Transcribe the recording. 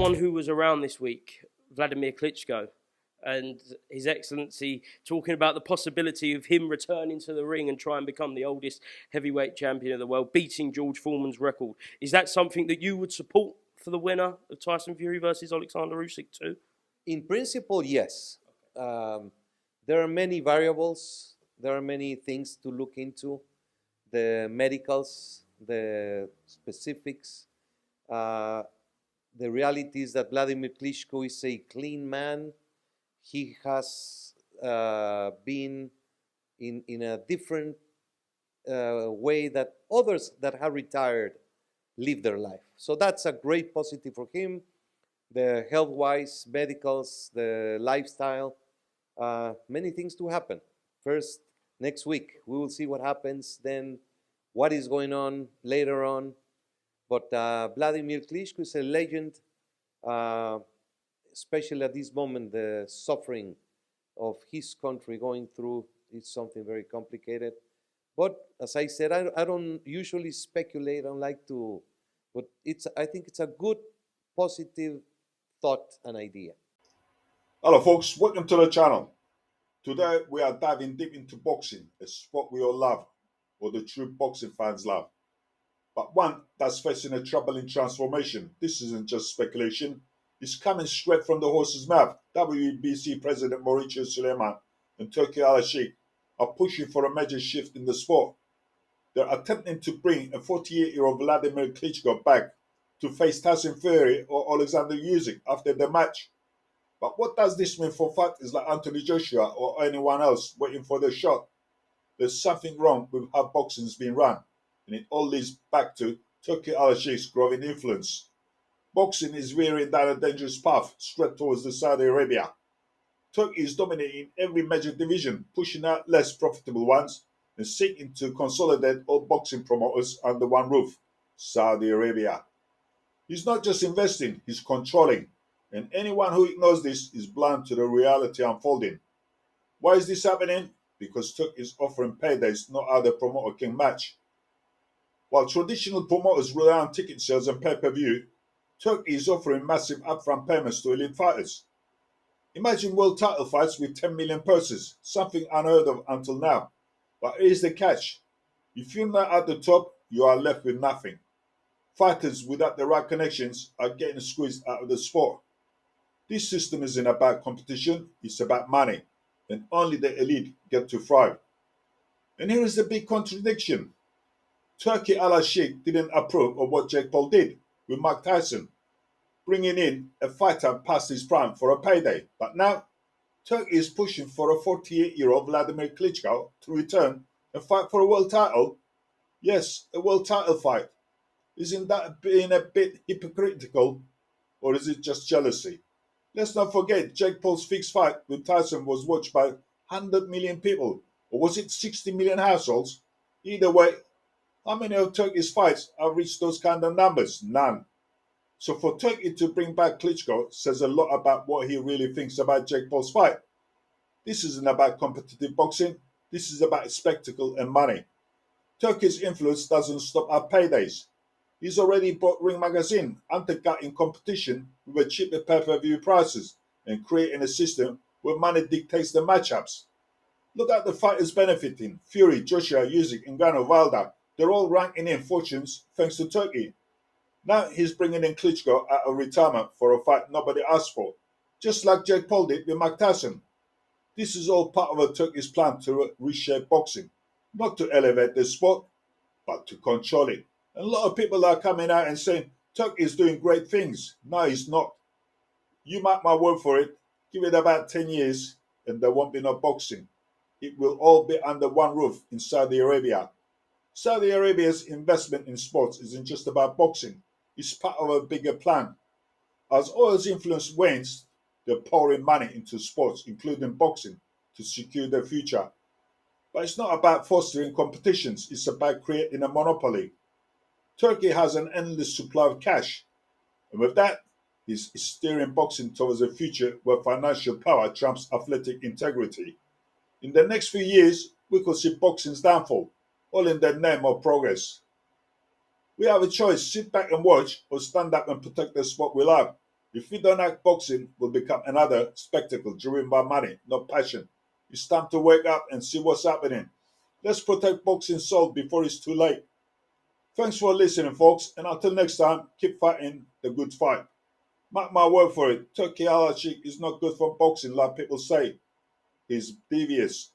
someone who was around this week, Wladimir Klitschko, and His Excellency talking about the possibility of him returning to the ring and try and become the oldest heavyweight champion of the world, beating George Foreman's record. Is that something that you would support for the winner of Tyson Fury versus Alexander Usyk too? In principle, yes. There are many variables. There are many things to look into. The medicals, the specifics. The reality is that Wladimir Klitschko is a clean man. He has been in a different way that others that have retired live their life. So that's a great positive for him. The health-wise, medicals, the lifestyle, many things to happen. First, next week, we will see what happens, then what is going on later on. But Wladimir Klitschko is a legend, especially at this moment. The suffering of his country going through is something very complicated. But as I said, I don't usually speculate. I don't like to, but I think it's a good, positive thought and idea. Hello folks, welcome to the channel. Today we are diving deep into boxing, a sport we all love, or the true boxing fans love. But one that's facing a troubling transformation. This isn't just speculation, it's coming straight from the horse's mouth. WBC President Mauricio Suleiman and Turki Al-Sheikh are pushing for a major shift in the sport. They're attempting to bring a 48-year-old Wladimir Klitschko back to face Tyson Fury or Alexander Usyk after the match. But what does this mean for fighters like Anthony Joshua or anyone else waiting for the shot? There's something wrong with how boxing's been run, and it all leads back to Turki Al-Sheikh's growing influence. Boxing is veering down a dangerous path straight towards the Saudi Arabia. Turkey is dominating every major division, pushing out less profitable ones and seeking to consolidate all boxing promoters under one roof, Saudi Arabia. He's not just investing, he's controlling. And anyone who ignores this is blind to the reality unfolding. Why is this happening? Because Turkey is offering paydays no other promoter can match. While traditional promoters rely on ticket sales and pay-per-view, Turkey is offering massive upfront payments to elite fighters. Imagine world title fights with 10 million purses, something unheard of until now. But here's the catch. If you're not at the top, you are left with nothing. Fighters without the right connections are getting squeezed out of the sport. This system isn't about competition, it's about money, and only the elite get to thrive. And here is the big contradiction. Turki Al-Sheikh didn't approve of what Jake Paul did with Mike Tyson, bringing in a fighter past his prime for a payday. But now, Turkey is pushing for a 48-year-old Wladimir Klitschko to return and fight for a world title. Yes, a world title fight. Isn't that being a bit hypocritical, or is it just jealousy? Let's not forget, Jake Paul's fixed fight with Tyson was watched by 100 million people, or was it 60 million households? Either way, how many of Turkey's fights have reached those kind of numbers? None. So for Turkey to bring back Klitschko says a lot about what he really thinks about Jake Paul's fight. This isn't about competitive boxing, this is about spectacle and money. Turkey's influence doesn't stop at paydays. He's already bought Ring Magazine, undercutting competition with cheaper pay-per-view prices and creating a system where money dictates the matchups. Look at the fighters benefiting. Fury, Joshua, Usyk, and Ngannou, Wilder. They're all ranking in fortunes thanks to Turkey. Now he's bringing in Klitschko out of retirement for a fight nobody asked for, just like Jake Paul did with Mike Tyson. This is all part of a Turkey's plan to reshape boxing, not to elevate the sport, but to control it. And a lot of people are coming out and saying, Turkey is doing great things. No, he's not. You mark my word for it, give it about 10 years and there won't be no boxing. It will all be under one roof in Saudi Arabia. Saudi Arabia's investment in sports isn't just about boxing. It's part of a bigger plan. As oil's influence wanes, they're pouring money into sports, including boxing, to secure their future. But it's not about fostering competitions, it's about creating a monopoly. Turkey has an endless supply of cash, and with that, he's steering boxing towards a future where financial power trumps athletic integrity. In the next few years, we could see boxing's downfall, all in the name of progress. We have a choice, sit back and watch, or stand up and protect the sport we love. If we don't act, boxing will become another spectacle driven by money, not passion. It's time to wake up and see what's happening. Let's protect boxing soul before it's too late. Thanks for listening, folks, and until next time, keep fighting the good fight. Mark my word for it, Turki Al-Sheik is not good for boxing like people say. He's devious.